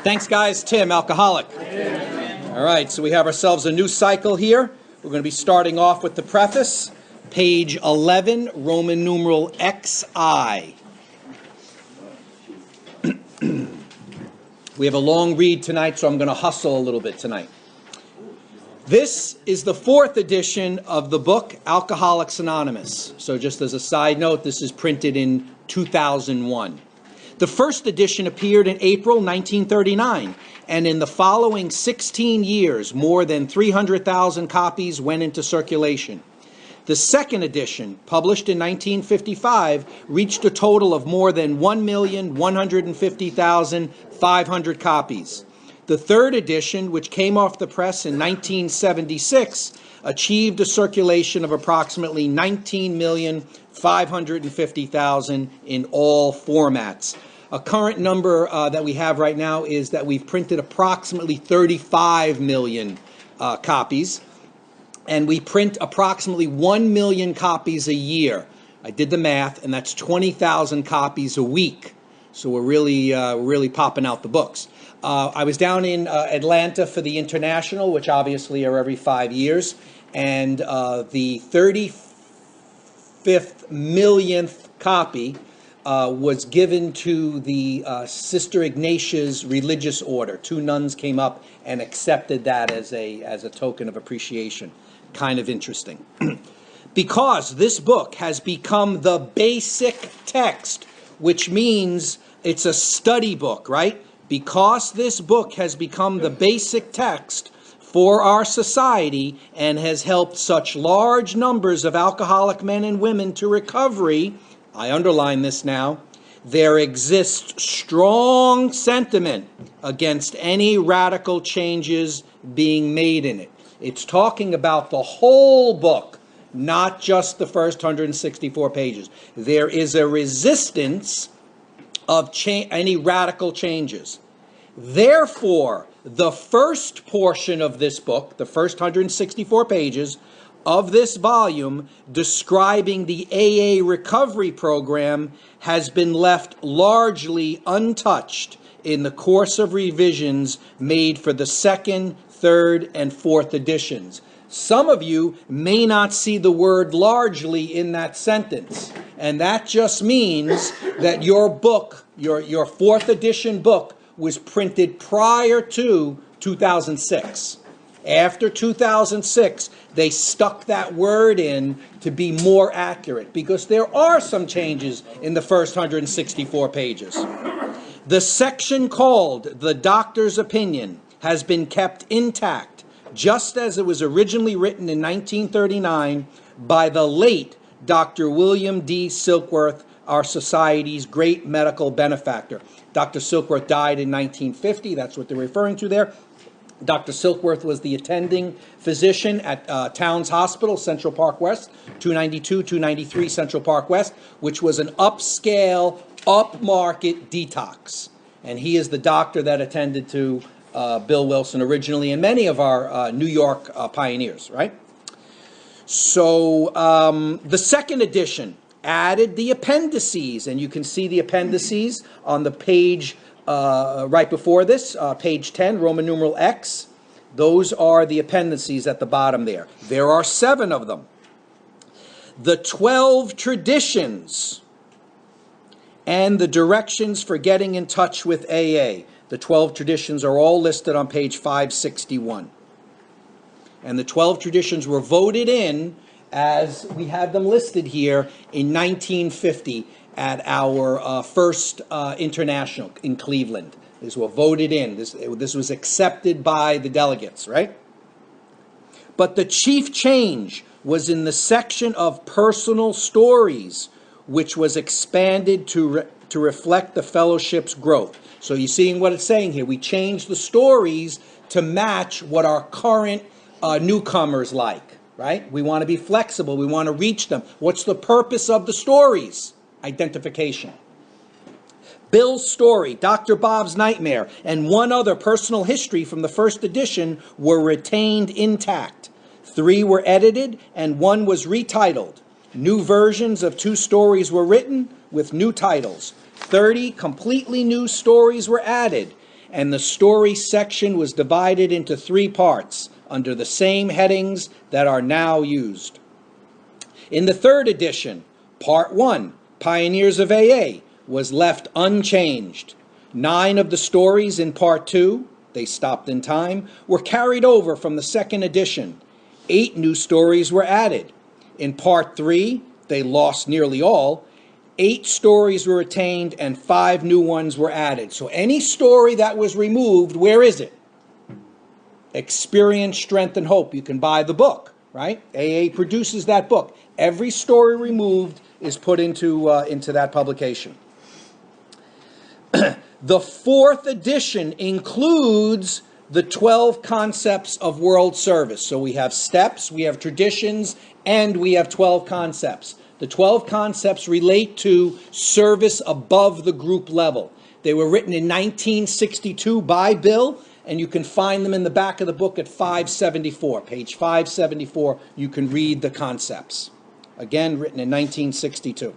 Thanks, guys. Tim, alcoholic. All right, so we have ourselves a new cycle here. We're going to be starting off with the preface, page 11, Roman numeral XI. We have a long read tonight, so I'm going to hustle a little bit tonight. This is the fourth edition of the book, Alcoholics Anonymous. So just as a side note, this is printed in 2001. The first edition appeared in April 1939, and in the following 16 years, more than 300,000 copies went into circulation. The second edition, published in 1955, reached a total of more than 1,150,500 copies. The third edition, which came off the press in 1976, achieved a circulation of approximately 19,550,000 in all formats. A current number that we have right now is that we've printed approximately 35 million copies, and we print approximately 1 million copies a year. I did the math, and that's 20,000 copies a week. So we're really popping out the books. I was down in Atlanta for the International, which obviously are every 5 years, and the 35th millionth copy was given to the Sister Ignatia's religious order. 2 nuns came up and accepted that as a token of appreciation. Kind of interesting. Because this book has become the basic text, which means it's a study book, right? Because this book has become the basic text for our society and has helped such large numbers of alcoholic men and women to recovery, I underline this now, there exists strong sentiment against any radical changes being made in it. It's talking about the whole book, not just the first 164 pages. There is a resistance of any radical changes. Therefore, the first portion of this book, the first 164 pages of this volume describing the AA recovery program, has been left largely untouched in the course of revisions made for the second, third, and fourth editions. Some of you may not see the word largely in that sentence, and that just means that your book, your fourth edition book, was printed prior to 2006. After 2006, they stuck that word in to be more accurate, because there are some changes in the first 164 pages. The section called The Doctor's Opinion has been kept intact, just as it was originally written in 1939 by the late Dr. William D. Silkworth, our society's great medical benefactor. Dr. Silkworth died in 1950. That's what they're referring to there. Dr. Silkworth was the attending physician at Towns Hospital, Central Park West, 292, 293 Central Park West, which was an upscale, upmarket detox. And he is the doctor that attended to Bill Wilson originally and many of our New York pioneers, right? So the second edition added the appendices, and you can see the appendices on the page right before this, page 10, Roman numeral X. Those are the appendices at the bottom there. There are 7 of them. The 12 traditions and the directions for getting in touch with AA. The 12 traditions are all listed on page 561. And the 12 traditions were voted in, as we have them listed here, in 1950 at our first international in Cleveland. These were voted in. This was accepted by the delegates, right? But the chief change was in the section of personal stories, which was expanded to reflect the fellowship's growth. So you're seeing what it's saying here. We changed the stories to match what our current newcomers like, right? We want to be flexible. We want to reach them. What's the purpose of the stories? Identification. Bill's story, Dr. Bob's nightmare, and one other personal history from the first edition were retained intact. 3 were edited and 1 was retitled. New versions of 2 stories were written with new titles. 30 completely new stories were added, and the story section was divided into 3 parts under the same headings that are now used. In the 3rd edition, Part 1, Pioneers of AA, was left unchanged. 9 of the stories in Part 2, they stopped in time, were carried over from the 2nd edition. 8 new stories were added. In Part 3, they lost nearly all. 8 stories were retained and 5 new ones were added. So any story that was removed, where is it? Experience, Strength, and Hope. You can buy the book, right? AA produces that book. Every story removed is put into that publication. The 4th edition includes the 12 concepts of world service. So we have steps, we have traditions, and we have 12 concepts. The 12 concepts relate to service above the group level. They were written in 1962 by Bill, and you can find them in the back of the book at 574. Page 574, you can read the concepts. Again, written in 1962.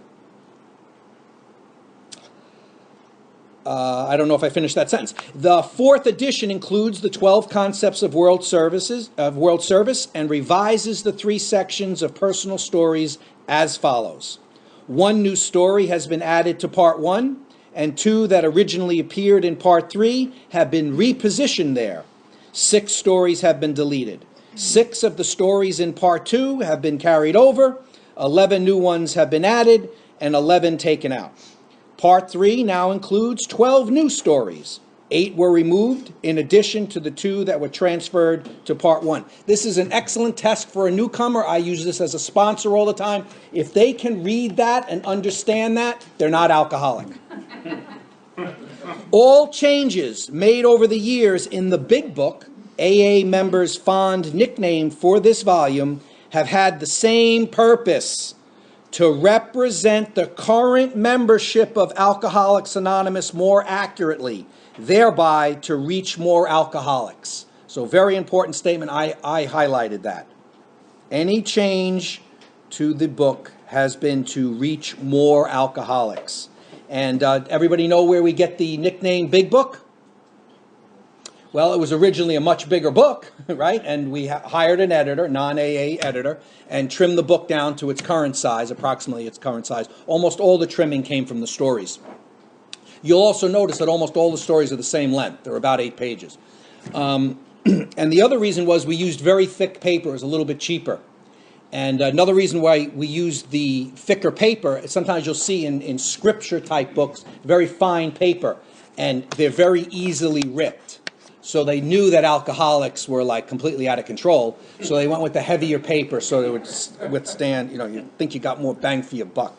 I don't know if I finished that sentence. The 4th edition includes the 12 concepts of world service and revises the 3 sections of personal stories as follows. 1 new story has been added to Part 1, and 2 that originally appeared in Part 3 have been repositioned there. 6 stories have been deleted. 6 of the stories in Part 2 have been carried over, 11 new ones have been added, and 11 taken out. Part 3 now includes 12 new stories. 8 were removed, in addition to the 2 that were transferred to Part 1. This is an excellent test for a newcomer. I use this as a sponsor all the time. If they can read that and understand that, they're not alcoholic. All changes made over the years in the Big Book, AA members' fond nickname for this volume, have had the same purpose: to represent the current membership of Alcoholics Anonymous more accurately, thereby to reach more alcoholics. So very important statement. I highlighted that. Any change to the book has been to reach more alcoholics. And everybody know where we get the nickname Big Book? Well, it was originally a much bigger book, right? And we hired an editor, non-AA editor, and trimmed the book down to its current size, approximately its current size. Almost all the trimming came from the stories. You'll also notice that almost all the stories are the same length. They're about 8 pages. And the other reason was we used very thick paper. It was a little bit cheaper. And another reason why we used the thicker paper, sometimes you'll see in scripture-type books, very fine paper, and they're very easily ripped. So they knew that alcoholics were like completely out of control, so they went with the heavier paper so they would withstand, you think you got more bang for your buck,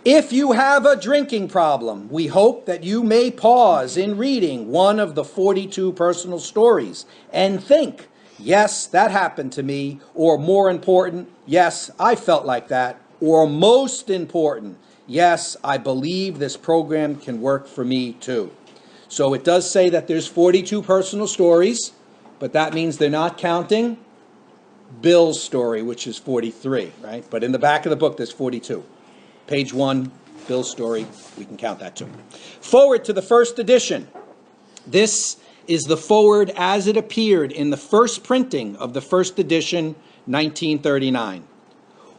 If you have a drinking problem, we hope that you may pause in reading one of the 42 personal stories and think, yes, that happened to me, or more important, yes, I felt like that, or most important, yes, I believe this program can work for me too. So it does say that there's 42 personal stories, but that means they're not counting Bill's story, which is 43, right? But in the back of the book, there's 42. Page 1, Bill's story, we can count that too. Forward to the 1st edition. This is the forward as it appeared in the first printing of the 1st edition, 1939.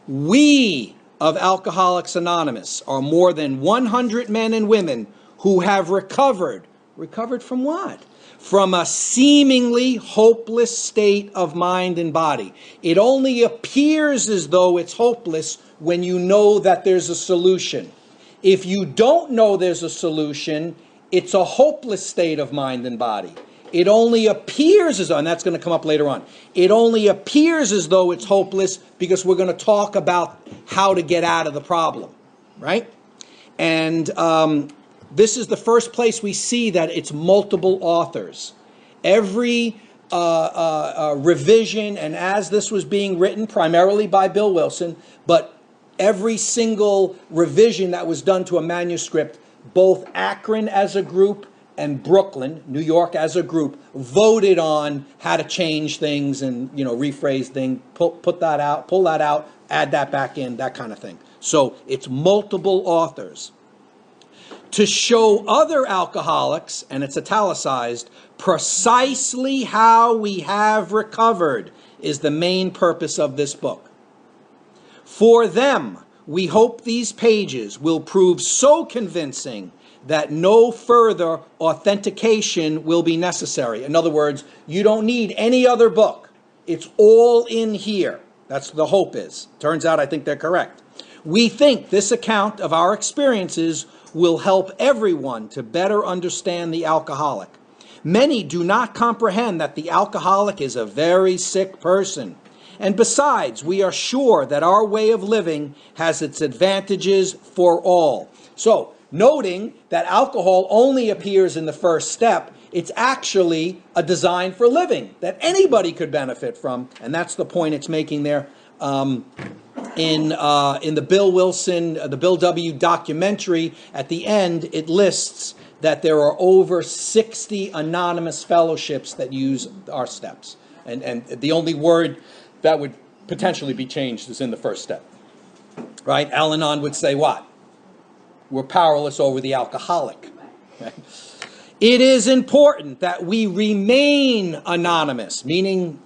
We of Alcoholics Anonymous are more than 100 men and women who have recovered. Recovered from what? From a seemingly hopeless state of mind and body. It only appears as though it's hopeless when you know that there's a solution. If you don't know there's a solution, it's a hopeless state of mind and body. It only appears as though, and that's going to come up later on, it only appears as though it's hopeless because we're going to talk about how to get out of the problem, right? And this is the first place we see that it's multiple authors. Every revision, and as this was being written primarily by Bill Wilson, but every single revision that was done to a manuscript, both Akron as a group and Brooklyn, New York as a group, voted on how to change things and rephrase things, put that out, pull that out, add that back in, that kind of thing. So it's multiple authors. to show other alcoholics, and it's italicized, precisely how we have recovered is the main purpose of this book. For them, we hope these pages will prove so convincing that no further authentication will be necessary. In other words, you don't need any other book. It's all in here. That's the hope is. Turns out I think they're correct. We think this account of our experiences will help everyone to better understand the alcoholic. Many do not comprehend that the alcoholic is a very sick person. And besides, we are sure that our way of living has its advantages for all. So, noting that alcohol only appears in the first step, it's actually a design for living that anybody could benefit from, and that's the point it's making there. In the Bill Wilson, the Bill W. documentary, at the end, it lists that there are over 60 anonymous fellowships that use our steps. And the only word that would potentially be changed is in the first step. Right? Al-Anon would say what? We're powerless over the alcoholic. Right? It is important that we remain anonymous, meaning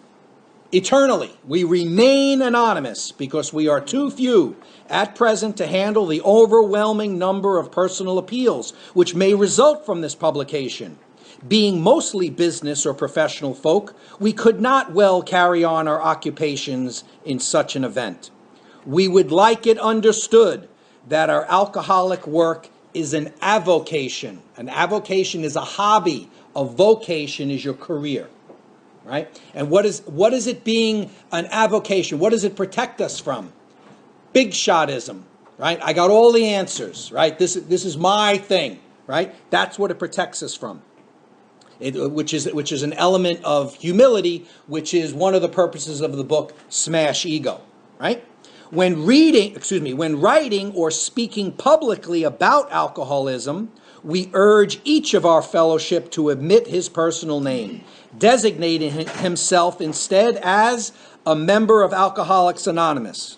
eternally. We remain anonymous because we are too few at present to handle the overwhelming number of personal appeals which may result from this publication. Being mostly business or professional folk, we could not well carry on our occupations in such an event. We would like it understood that our alcoholic work is an avocation. An avocation is a hobby. A vocation is your career. Right? And what is it being an avocation? What does it protect us from? Big shotism, right? I got all the answers, right? This is my thing, right? That's what it protects us from. Which is an element of humility, which is one of the purposes of the book Smash Ego, right? When writing or speaking publicly about alcoholism, we urge each of our fellowship to omit his personal name, designating himself instead as a member of Alcoholics Anonymous.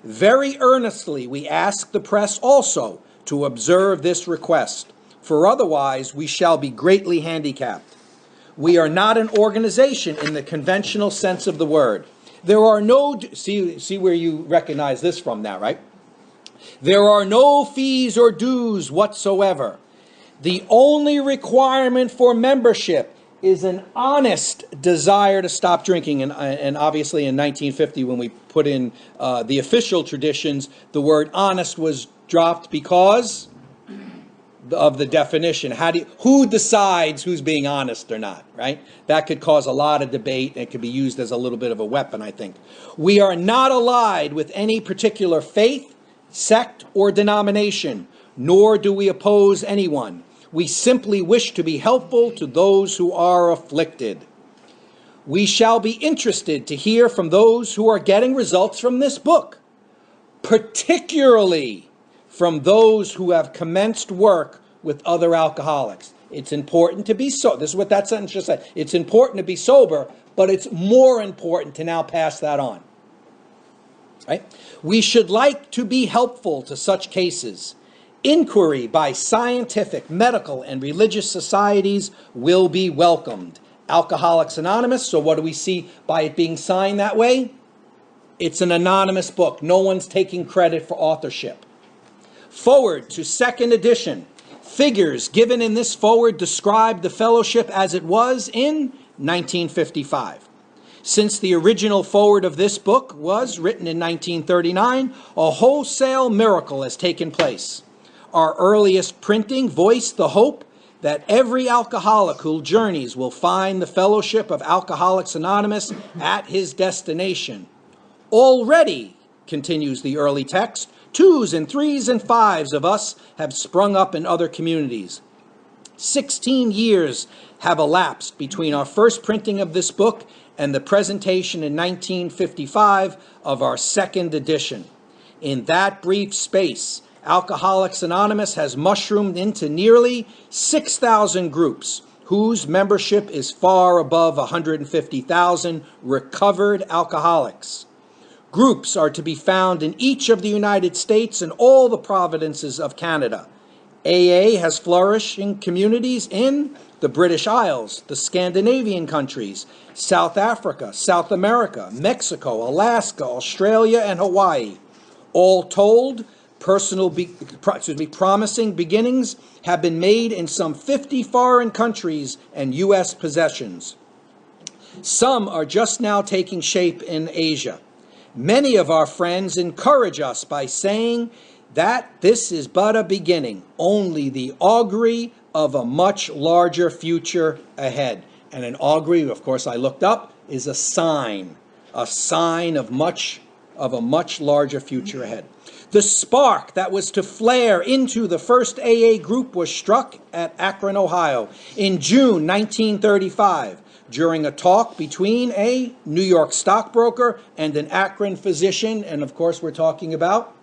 Very earnestly, we ask the press also to observe this request, for otherwise we shall be greatly handicapped. We are not an organization in the conventional sense of the word. There are no, see where you recognize this from now, right? There are no fees or dues whatsoever. The only requirement for membership is an honest desire to stop drinking. And obviously in 1950, when we put in the official traditions, the word honest was dropped because of the definition. Who decides who's being honest or not, right? That could cause a lot of debate, and it could be used as a little bit of a weapon, I think. We are not allied with any particular faith, sect, or denomination, nor do we oppose anyone. We simply wish to be helpful to those who are afflicted. We shall be interested to hear from those who are getting results from this book, particularly from those who have commenced work with other alcoholics. It's important to be sober. This is what that sentence just said. It's important to be sober, but it's more important to now pass that on. Right? We should like to be helpful to such cases. Inquiry by scientific, medical, and religious societies will be welcomed. Alcoholics Anonymous, so what do we see by it being signed that way? It's an anonymous book. No one's taking credit for authorship. Forward to second edition. Figures given in this forward describe the fellowship as it was in 1955. Since the original forward of this book was written in 1939, a wholesale miracle has taken place. Our earliest printing voiced the hope that every alcoholic who journeys will find the fellowship of Alcoholics Anonymous at his destination. Already, continues the early text, 2s and 3s and 5s of us have sprung up in other communities. 16 years have elapsed between our first printing of this book and the presentation in 1955 of our second edition. In that brief space, Alcoholics Anonymous has mushroomed into nearly 6,000 groups, whose membership is far above 150,000 recovered alcoholics. Groups are to be found in each of the United States and all the provinces of Canada. AA has flourishing communities in the British Isles, the Scandinavian countries, South Africa, South America, Mexico, Alaska, Australia, and Hawaii. All told, promising beginnings have been made in some 50 foreign countries and U.S. possessions. Some are just now taking shape in Asia. Many of our friends encourage us by saying that this is but a beginning, only the augury of a much larger future ahead. And an augury, of course, I looked up, is a sign of a much larger future ahead. The spark that was to flare into the First AA Group was struck at Akron, Ohio in June 1935 during a talk between a New York stockbroker and an Akron physician. And of course, we're talking about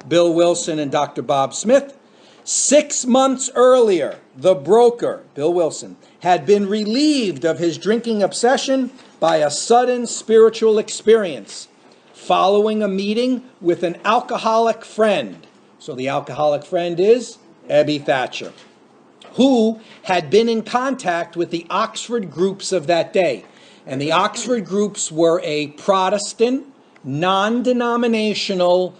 Bill Wilson and Dr. Bob Smith. 6 months earlier, the broker, Bill Wilson, had been relieved of his drinking obsession by a sudden spiritual experience following a meeting with an alcoholic friend. So the alcoholic friend is Ebby Thatcher, who had been in contact with the Oxford groups of that day. And the Oxford groups were a Protestant, non-denominational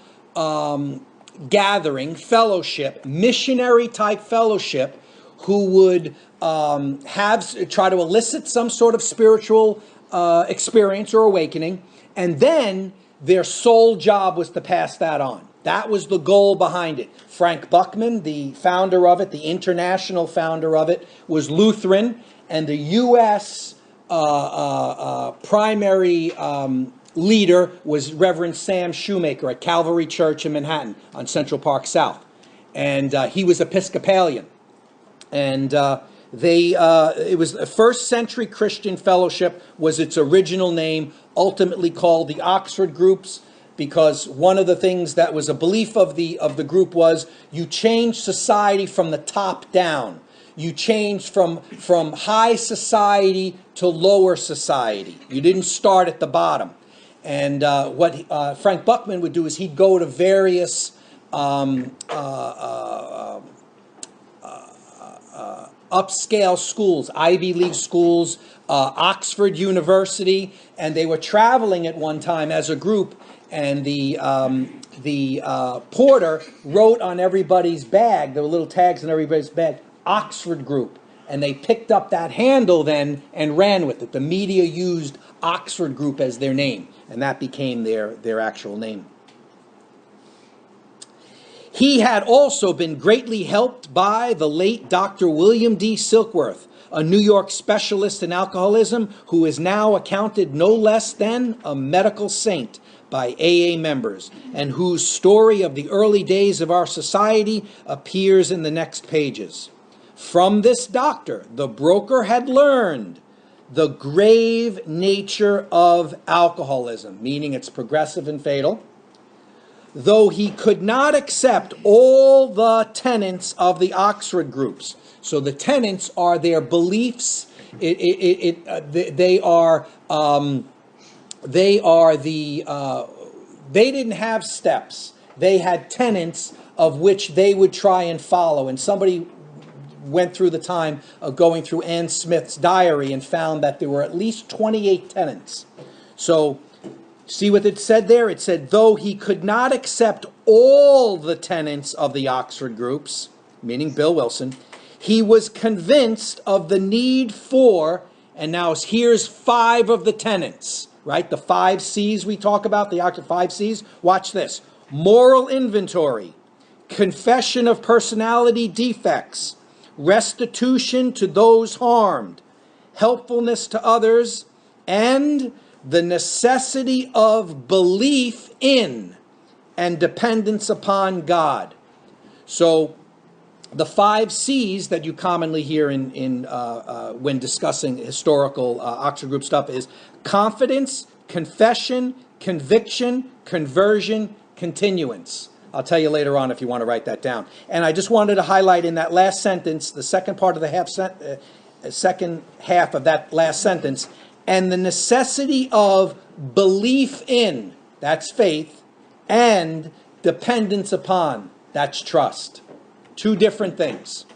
gathering, fellowship, missionary-type fellowship, who would try to elicit some sort of spiritual experience or awakening, and then their sole job was to pass that on. That was the goal behind it. Frank Buckman, the founder of it, the international founder of it, was Lutheran, and the U.S. Primary leader was Reverend Sam Shoemaker at Calvary Church in Manhattan on Central Park South. And he was Episcopalian. And it was a first century Christian fellowship was its original name, ultimately called the Oxford Groups, because one of the things that was a belief of the group was you change society from the top down. You changed from high society to lower society. You didn't start at the bottom. And what Frank Buckman would do is he'd go to various upscale schools, Ivy League schools, Oxford University, and they were traveling at one time as a group, and the porter wrote on everybody's bag, there were little tags on everybody's bag, Oxford Group, and they picked up that handle then and ran with it. The media used Oxford Group as their name, and that became their actual name. He had also been greatly helped by the late Dr. William D. Silkworth, a New York specialist in alcoholism who is now accounted no less than a medical saint by AA members, and whose story of the early days of our society appears in the next pages. From this doctor, the broker had learned the grave nature of alcoholism, meaning it's progressive and fatal, though he could not accept all the tenets of the Oxford groups. So the tenets are their beliefs. They didn't have steps. They had tenets of which they would try and follow. And somebody went through the time of going through Ann Smith's diary and found that there were at least 28 tenets. So see what it said there? It said, though he could not accept all the tenets of the Oxford groups, meaning Bill Wilson, he was convinced of the need for, and now here's 5 of the tenets, right? The 5 C's we talk about, the Oxford 5 C's. Watch this. Moral inventory, confession of personality defects, restitution to those harmed, helpfulness to others, and the necessity of belief in and dependence upon God. So the 5 C's that you commonly hear when discussing historical Oxford Group stuff is confidence, confession, conviction, conversion, continuance. I'll tell you later on if you want to write that down. And I just wanted to highlight in that last sentence, the second part of the second half of that last sentence, and the necessity of belief in, that's faith, and dependence upon, that's trust. Two different things.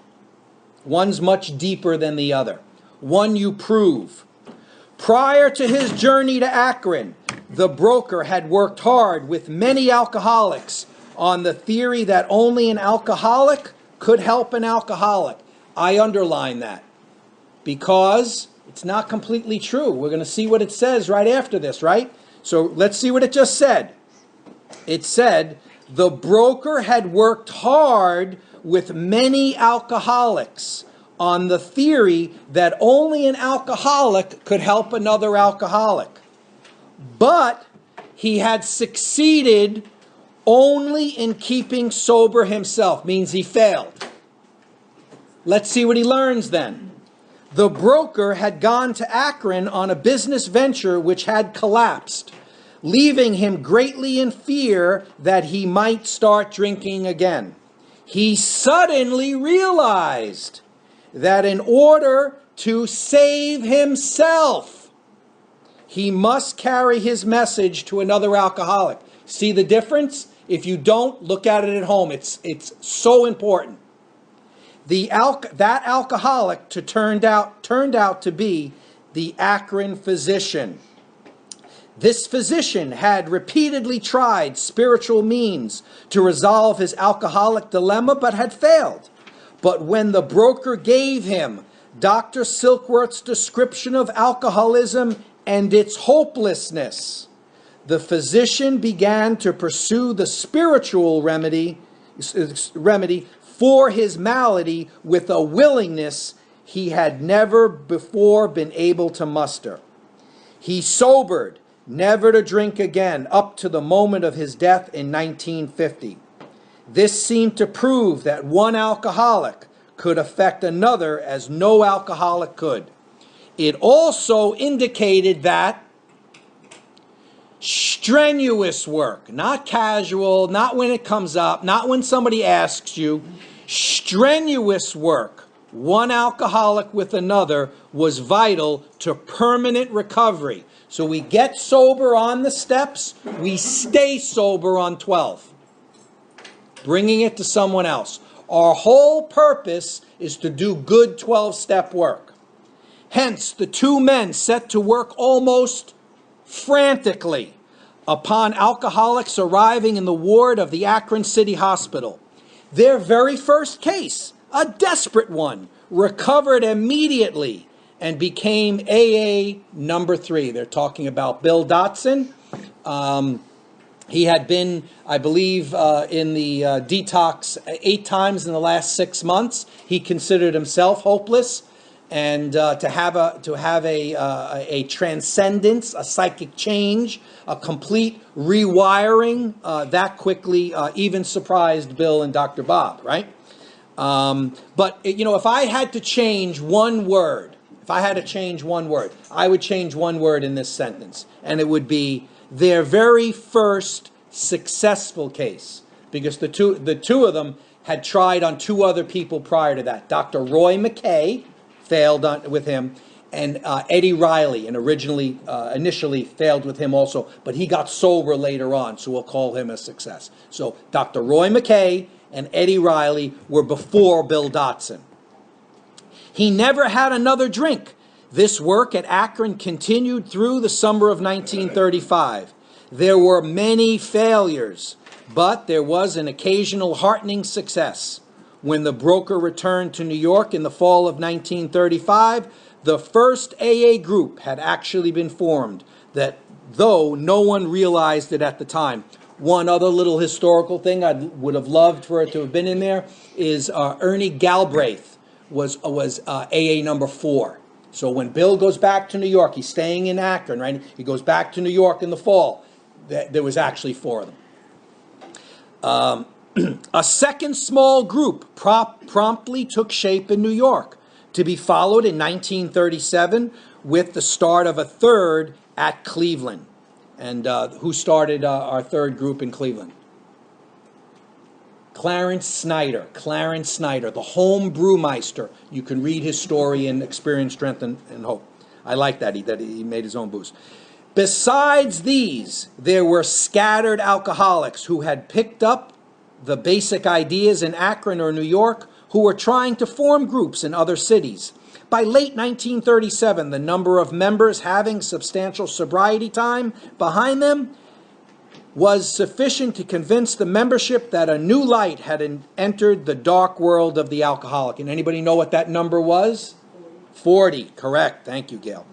One's much deeper than the other. One you prove. Prior to his journey to Akron, the broker had worked hard with many alcoholics on the theory that only an alcoholic could help an alcoholic. I underline that because it's not completely true. We're going to see what it says right after this, right? So let's see what it just said. It said, the broker had worked hard with many alcoholics on the theory that only an alcoholic could help another alcoholic. But he had succeeded only in keeping sober himself, means he failed. Let's see what he learns then. The broker had gone to Akron on a business venture which had collapsed, leaving him greatly in fear that he might start drinking again. He suddenly realized that in order to save himself, he must carry his message to another alcoholic. See the difference? If you don't, look at it at home. It's so important. That alcoholic turned out to be the Akron physician. This physician had repeatedly tried spiritual means to resolve his alcoholic dilemma, but had failed. But when the broker gave him Dr. Silkworth's description of alcoholism and its hopelessness, the physician began to pursue the spiritual remedy for his malady with a willingness he had never before been able to muster. He sobered, never to drink again, up to the moment of his death in 1950. This seemed to prove that one alcoholic could affect another as no alcoholic could. It also indicated that strenuous work, not casual, not when it comes up, not when somebody asks you, strenuous work, one alcoholic with another, was vital to permanent recovery. So we get sober on the steps, we stay sober on 12. Bringing it to someone else. Our whole purpose is to do good 12-step work. Hence, the two men set to work almost frantically upon alcoholics arriving in the ward of the Akron City Hospital. Their very first case, a desperate one, recovered immediately and became AA number 3. They're talking about Bill Dotson. He had been, I believe, in the detox 8 times in the last 6 months. He considered himself hopeless, and to have a transcendence, a psychic change, a complete rewiring that quickly even surprised Bill and Dr. Bob, right? But if I had to change one word, I would change one word in this sentence, and it would be their very first successful case, because the two of them had tried on 2 other people prior to that. Dr. Roy McKay failed with him, and Eddie Riley, and initially failed with him also, but he got sober later on, so we'll call him a success. So Dr. Roy McKay and Eddie Riley were before Bill Dotson. He never had another drink. This work at Akron continued through the summer of 1935. There were many failures, but there was an occasional heartening success. When the broker returned to New York in the fall of 1935, the First AA Group had actually been formed, that though no one realized it at the time. One other little historical thing I would have loved for it to have been in there is Ernie Galbraith was AA number 4. So when Bill goes back to New York, he's staying in Akron, right? He goes back to New York in the fall. There was actually 4 of them. A second small group promptly took shape in New York, to be followed in 1937 with the start of a third at Cleveland. And who started our third group in Cleveland? Clarence Snyder, the home brewmeister. You can read his story in Experience, Strength, and Hope. I like that he made his own booze. Besides these, there were scattered alcoholics who had picked up the basic ideas in Akron or New York who were trying to form groups in other cities. By late 1937, the number of members having substantial sobriety time behind them was sufficient to convince the membership that a new light had entered the dark world of the alcoholic. And anybody know what that number was? 40. Correct. Thank you, Gail.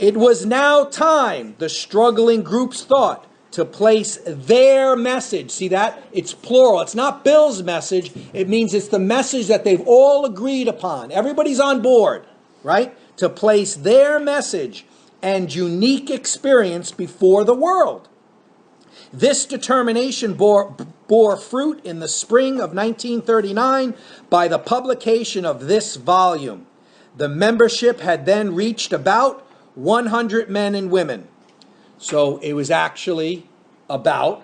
It was now time, the struggling groups thought, to place their message. See that? It's plural. It's not Bill's message. It means it's the message that they've all agreed upon. Everybody's on board, right? To place their message and unique experience before the world. This determination bore fruit in the spring of 1939 by the publication of this volume. The membership had then reached about 100 men and women. So it was actually about,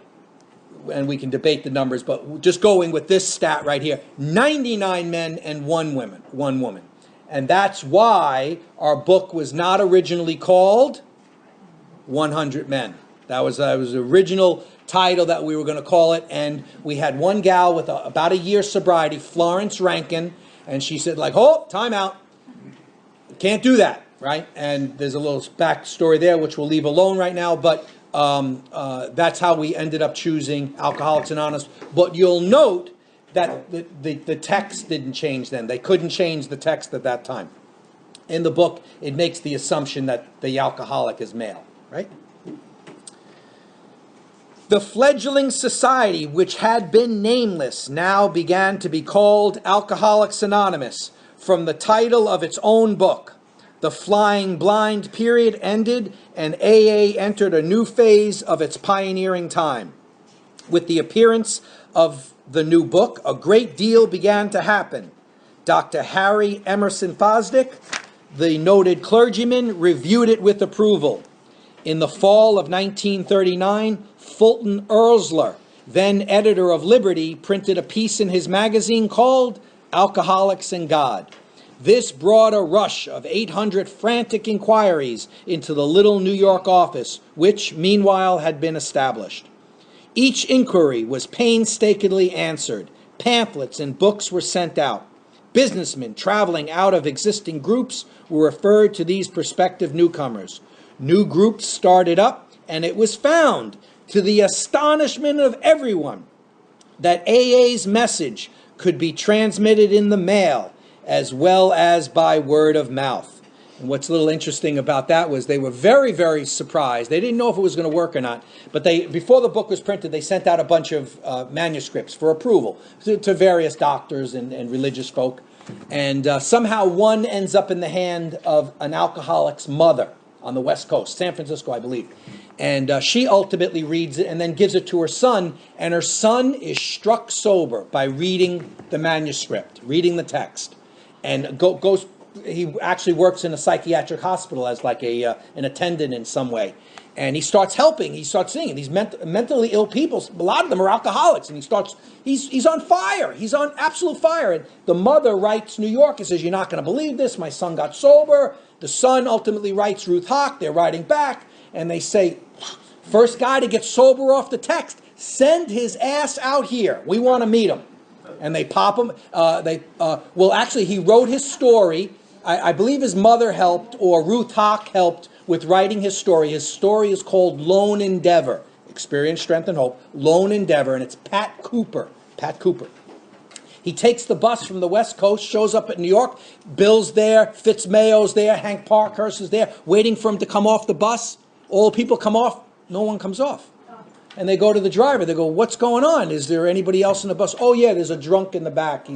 and we can debate the numbers, but just going with this stat right here, 99 men and one woman. And that's why our book was not originally called 100 Men. That was the original title that we were going to call it, and we had one gal with about a year's sobriety, Florence Rankin, and she said, like, oh, time out. Can't do that, right? And there's a little backstory there, which we'll leave alone right now, but that's how we ended up choosing Alcoholics Anonymous. But you'll note that the text didn't change then. They couldn't change the text at that time. In the book, it makes the assumption that the alcoholic is male, right? The fledgling society, which had been nameless, now began to be called Alcoholics Anonymous, from the title of its own book. The flying blind period ended, and AA entered a new phase of its pioneering time. With the appearance of the new book, a great deal began to happen. Dr. Harry Emerson Fosdick, the noted clergyman, reviewed it with approval. In the fall of 1939, Fulton Ersler, then editor of Liberty, printed a piece in his magazine called Alcoholics and God. This brought a rush of 800 frantic inquiries into the little New York office, which, meanwhile, had been established. Each inquiry was painstakingly answered. Pamphlets and books were sent out. Businessmen traveling out of existing groups were referred to these prospective newcomers. New groups started up, and it was found, to the astonishment of everyone, that AA's message could be transmitted in the mail as well as by word of mouth. And what's a little interesting about that was they were very, very surprised. They didn't know if it was going to work or not, but before the book was printed, they sent out a bunch of manuscripts for approval to various doctors and religious folk. And somehow one ends up in the hand of an alcoholic's mother on the West Coast, San Francisco, I believe. And she ultimately reads it and then gives it to her son, and her son is struck sober by reading the manuscript, reading the text. And he actually works in a psychiatric hospital as like an attendant in some way. And he starts helping. He starts seeing these mentally ill people. A lot of them are alcoholics. And he's on fire. He's on absolute fire. And the mother writes New York and says, you're not going to believe this. My son got sober. The son ultimately writes Ruth Hock. They're writing back. And they say, first guy to get sober off the text, send his ass out here. We want to meet him. And they pop him. Well, actually, he wrote his story. I believe his mother helped, or Ruth Hock helped with writing his story. His story is called Lone Endeavor. Experience, Strength, and Hope. Lone Endeavor, and it's Pat Cooper. Pat Cooper. He takes the bus from the West Coast, shows up at New York. Bill's there, Fitzmayo's there, Hank Parkhurst is there, waiting for him to come off the bus. All the people come off. No one comes off. And they go to the driver. They go, what's going on? Is there anybody else in the bus? Oh, yeah, there's a drunk in the back.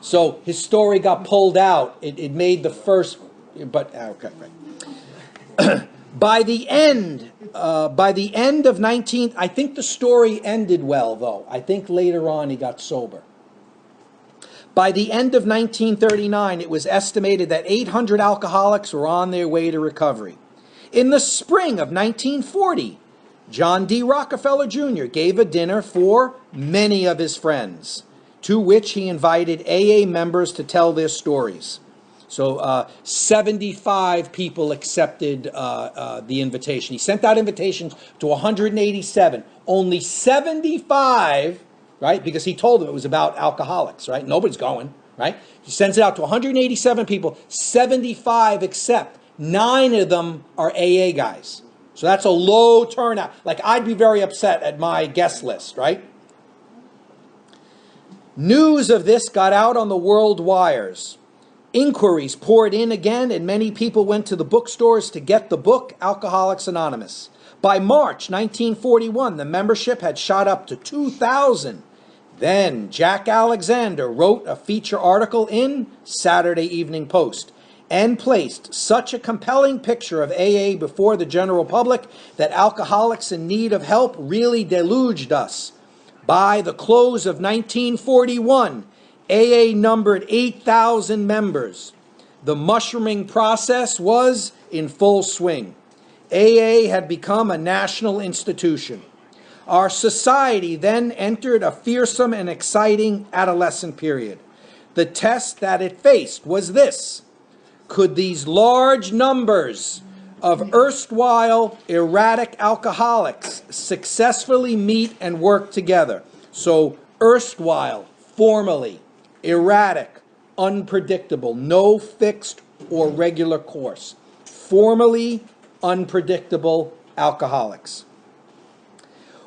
So his story got pulled out. It made the first, but, okay, right. By the end of 19, I think the story ended well, though. I think later on he got sober. By the end of 1939, it was estimated that 800 alcoholics were on their way to recovery. In the spring of 1940, John D. Rockefeller Jr. gave a dinner for many of his friends, to which he invited AA members to tell their stories. So 75 people accepted the invitation. He sent out invitations to 187. Only 75 right? Because he told them it was about alcoholics, right? Nobody's going, right? He sends it out to 187 people, 75 accept. 9 of them are AA guys. So that's a low turnout. Like, I'd be very upset at my guest list, right? News of this got out on the world wires. Inquiries poured in again, and many people went to the bookstores to get the book, Alcoholics Anonymous. By March 1941, the membership had shot up to 2,000. Then Jack Alexander wrote a feature article in Saturday Evening Post and placed such a compelling picture of AA before the general public that alcoholics in need of help really deluged us. By the close of 1941, AA numbered 8,000 members. The mushrooming process was in full swing. AA had become a national institution. Our society then entered a fearsome and exciting adolescent period. The test that it faced was this: could these large numbers of erstwhile erratic alcoholics successfully meet and work together? So erstwhile, formerly, erratic, unpredictable, no fixed or regular course. Formerly unpredictable alcoholics.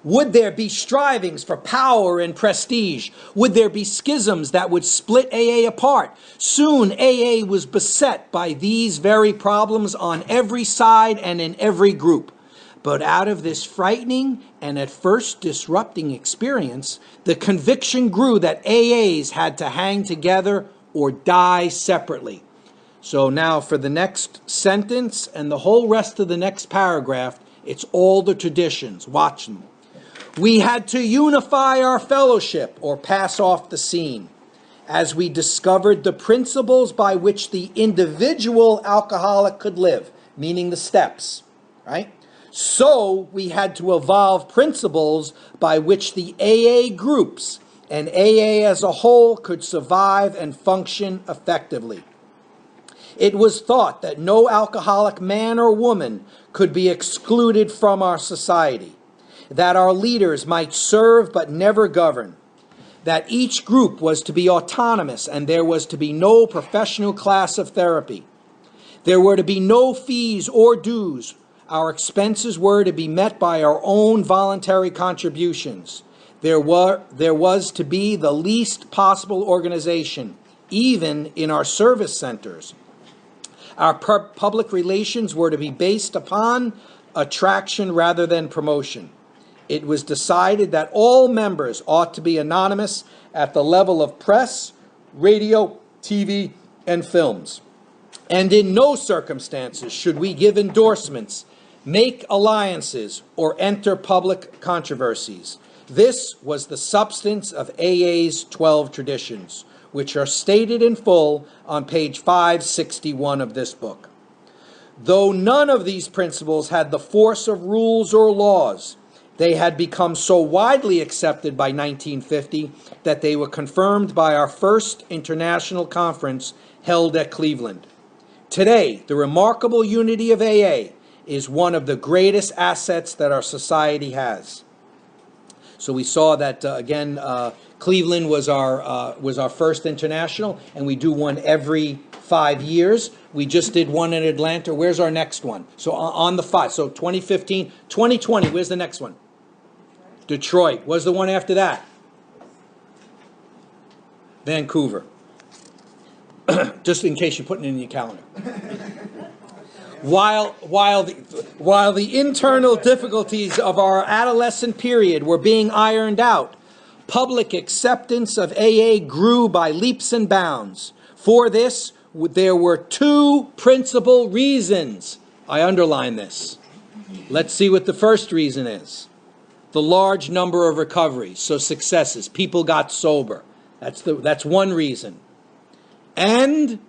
Would there be strivings for power and prestige? Would there be schisms that would split AA apart? Soon AA was beset by these very problems on every side and in every group. But out of this frightening and at first disrupting experience, the conviction grew that AAs had to hang together or die separately. So now for the next sentence and the whole rest of the next paragraph, it's all the traditions. Watch them. We had to unify our fellowship or pass off the scene as we discovered the principles by which the individual alcoholic could live, meaning the steps, right? So we had to evolve principles by which the AA groups and AA as a whole could survive and function effectively. It was thought that no alcoholic man or woman could be excluded from our society, that our leaders might serve but never govern, that each group was to be autonomous and there was to be no professional class of therapy. There were to be no fees or dues. Our expenses were to be met by our own voluntary contributions. There was to be the least possible organization, even in our service centers. Our public relations were to be based upon attraction rather than promotion. It was decided that all members ought to be anonymous at the level of press, radio, TV, and films. And in no circumstances should we give endorsements, make alliances, or enter public controversies. This was the substance of AA's 12 traditions, which are stated in full on page 561 of this book. Though none of these principles had the force of rules or laws, they had become so widely accepted by 1950 that they were confirmed by our first international conference held at Cleveland. Today, the remarkable unity of AA is one of the greatest assets that our society has. So we saw that, Cleveland was our first international, and we do one every 5 years. We just did one in Atlanta. Where's our next one? So on the 5. So 2015, 2020, where's the next one? Detroit. What's the one after that? Vancouver. Just in case you're putting it in your calendar. While the internal difficulties of our adolescent period were being ironed out, public acceptance of AA grew by leaps and bounds. For this, there were 2 principal reasons. I underline this. Let's see what the first reason is. The large number of recoveries, so successes. People got sober. That's one reason. And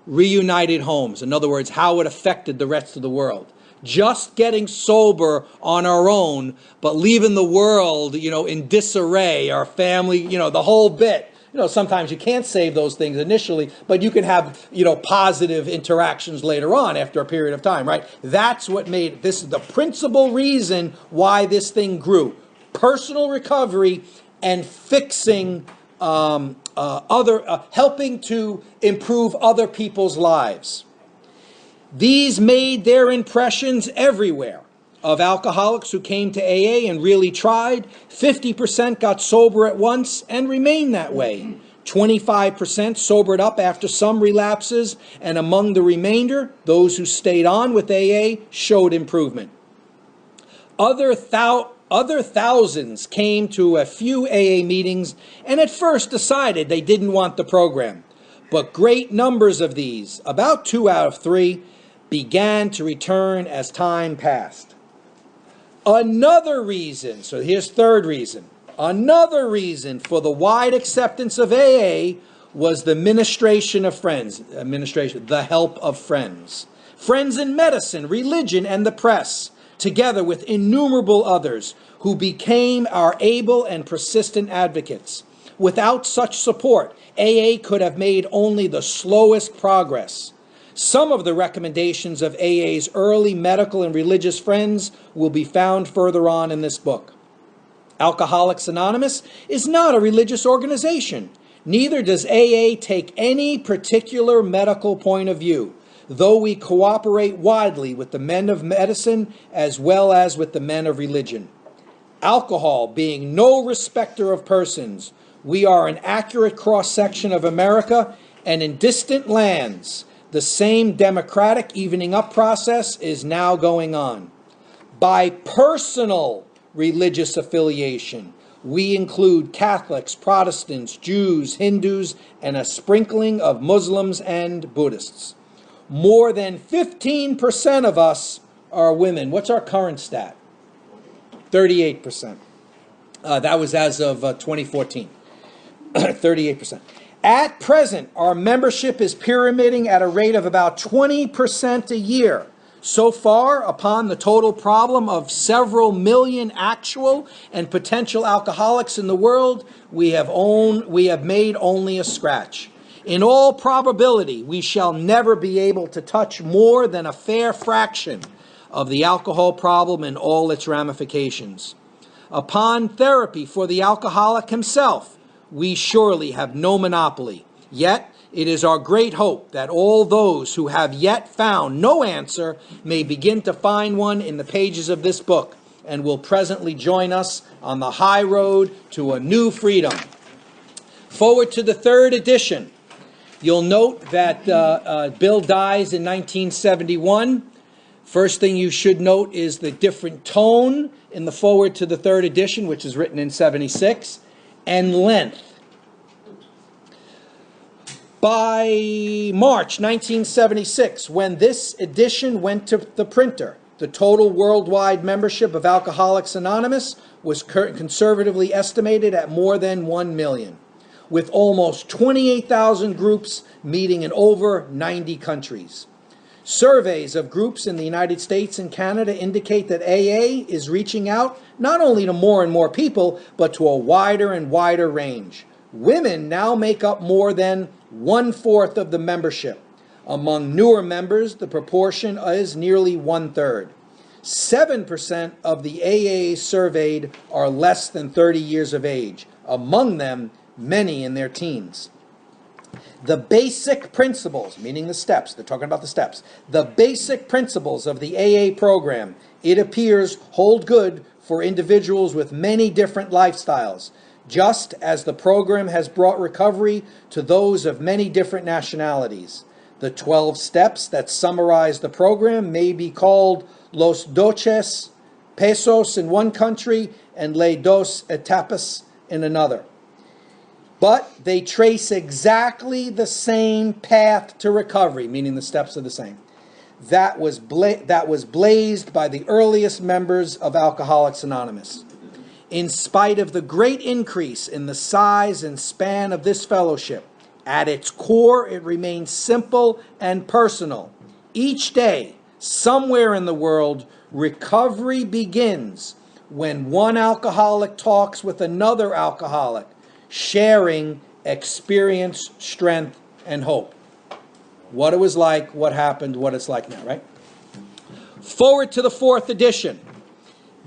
reunited homes. In other words, how it affected the rest of the world. Just getting sober on our own, but leaving the world, in disarray, our family, the whole bit. Sometimes you can't save those things initially, but you can have, positive interactions later on after a period of time, right? That's what this is the principal reason why this thing grew. Personal recovery and fixing helping to improve other people's lives. These made their impressions everywhere. Of alcoholics who came to AA and really tried, 50% got sober at once and remained that way. 25% sobered up after some relapses, and among the remainder, those who stayed on with AA showed improvement. Other thousands came to a few AA meetings and at first decided they didn't want the program. But great numbers of these, about 2 out of 3, began to return as time passed. Another reason, so here's third reason, another reason for the wide acceptance of AA was the the help of friends. Friends in medicine, religion, and the press, together with innumerable others who became our able and persistent advocates. Without such support, AA could have made only the slowest progress. Some of the recommendations of AA's early medical and religious friends will be found further on in this book. Alcoholics Anonymous is not a religious organization. Neither does AA take any particular medical point of view, though we cooperate widely with the men of medicine as well as with the men of religion. Alcohol being no respecter of persons, we are an accurate cross-section of America, and in distant lands, the same democratic evening up process is now going on. By personal religious affiliation, we include Catholics, Protestants, Jews, Hindus, and a sprinkling of Muslims and Buddhists. More than 15% of us are women. What's our current stat? 38%. That was as of 2014. 38%. At present, our membership is pyramiding at a rate of about 20% a year. So far, upon the total problem of several million actual and potential alcoholics in the world, we have made only a scratch. In all probability, we shall never be able to touch more than a fair fraction of the alcohol problem and all its ramifications. Upon therapy for the alcoholic himself, we surely have no monopoly. Yet, it is our great hope that all those who have yet found no answer may begin to find one in the pages of this book and will presently join us on the high road to a new freedom. Forward to the third edition. You'll note that Bill dies in 1971. First thing you should note is the different tone in the forward to the third edition, which is written in 76, and length. By March 1976, when this edition went to the printer, the total worldwide membership of Alcoholics Anonymous was conservatively estimated at more than 1 million, with almost 28,000 groups meeting in over 90 countries. Surveys of groups in the United States and Canada indicate that AA is reaching out not only to more and more people, but to a wider and wider range. Women now make up more than 1/4 of the membership. Among newer members, the proportion is nearly 1/3. 7% of the AAs surveyed are less than 30 years of age. Among them, many in their teens. The basic principles, meaning the steps, they're talking about the steps, the basic principles of the AA program, it appears, hold good for individuals with many different lifestyles, just as the program has brought recovery to those of many different nationalities. The 12 steps that summarize the program may be called Los 12 Pesos in one country and Les Dos Etapas in another. But they trace exactly the same path to recovery, meaning the steps are the same. That was blazed by the earliest members of Alcoholics Anonymous. In spite of the great increase in the size and span of this fellowship, at its core it remains simple and personal. Each day, somewhere in the world, recovery begins when one alcoholic talks with another alcoholic, sharing experience, strength, and hope. What it was like, what happened, what it's like now, right? Forward to the fourth edition.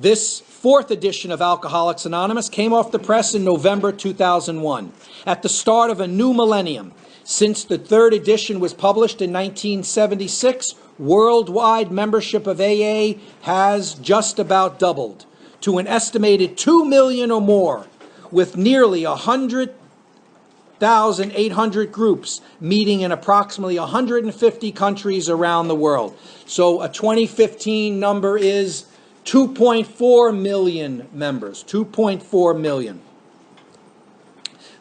This fourth edition of Alcoholics Anonymous came off the press in November 2001, at the start of a new millennium. Since the third edition was published in 1976, worldwide membership of AA has just about doubled to an estimated 2 million or more, with nearly 100,800 groups meeting in approximately 150 countries around the world. So a 2015 number is 2.4 million members, 2.4 million.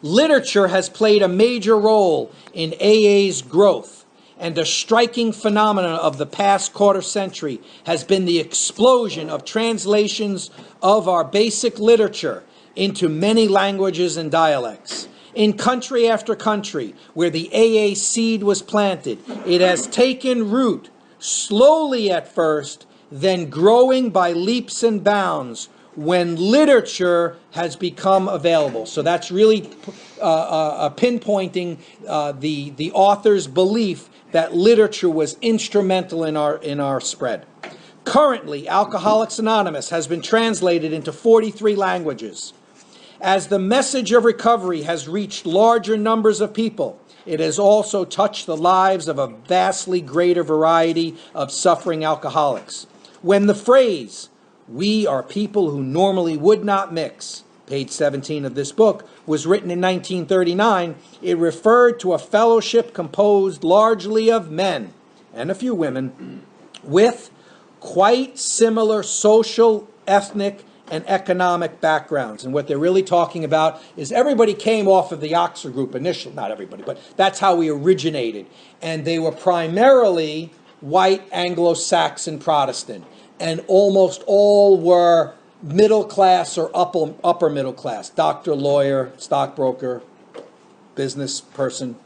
Literature has played a major role in AA's growth, and a striking phenomenon of the past quarter century has been the explosion of translations of our basic literature into many languages and dialects. In country after country where the AA seed was planted, it has taken root, slowly at first, then growing by leaps and bounds when literature has become available. So that's really pinpointing the author's belief that literature was instrumental in our spread. Currently, Alcoholics Anonymous has been translated into 43 languages. As the message of recovery has reached larger numbers of people, it has also touched the lives of a vastly greater variety of suffering alcoholics. When the phrase, "we are people who normally would not mix," page 17 of this book, was written in 1939, it referred to a fellowship composed largely of men, and a few women, with quite similar social, ethnic, and economic backgrounds. And what they're really talking about is everybody came off of the Oxford Group initially, not everybody, but that's how we originated. And they were primarily white Anglo-Saxon Protestant, and almost all were middle class or upper middle class, doctor, lawyer, stockbroker, business person.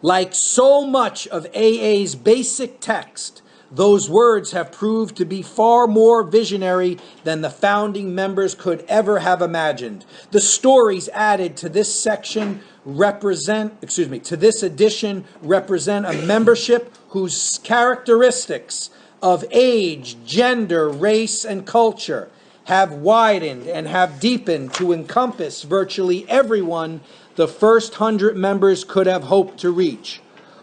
Like so much of AA's basic text, those words have proved to be far more visionary than the founding members could ever have imagined. The stories added to this section to this edition represent a membership whose characteristics of age, gender, race, and culture have widened and have deepened to encompass virtually everyone the first 100 members could have hoped to reach.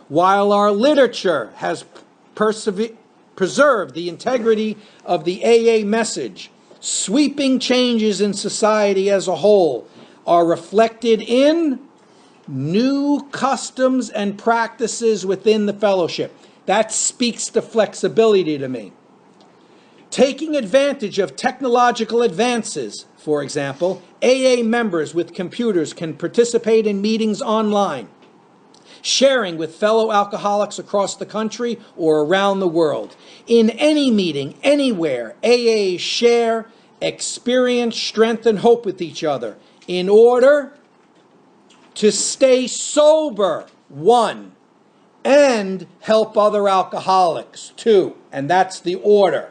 While our literature has preserved the integrity of the AA message, sweeping changes in society as a whole are reflected in new customs and practices within the fellowship. That speaks to flexibility to me. Taking advantage of technological advances, for example, AA members with computers can participate in meetings online, sharing with fellow alcoholics across the country or around the world. In any meeting, anywhere, AAs share, experience, strength, and hope with each other in order to stay sober, one, and help other alcoholics, two. And that's the order.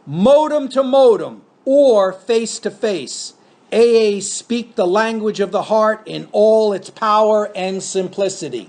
Modem to modem, or face to face, AAs speak the language of the heart in all its power and simplicity.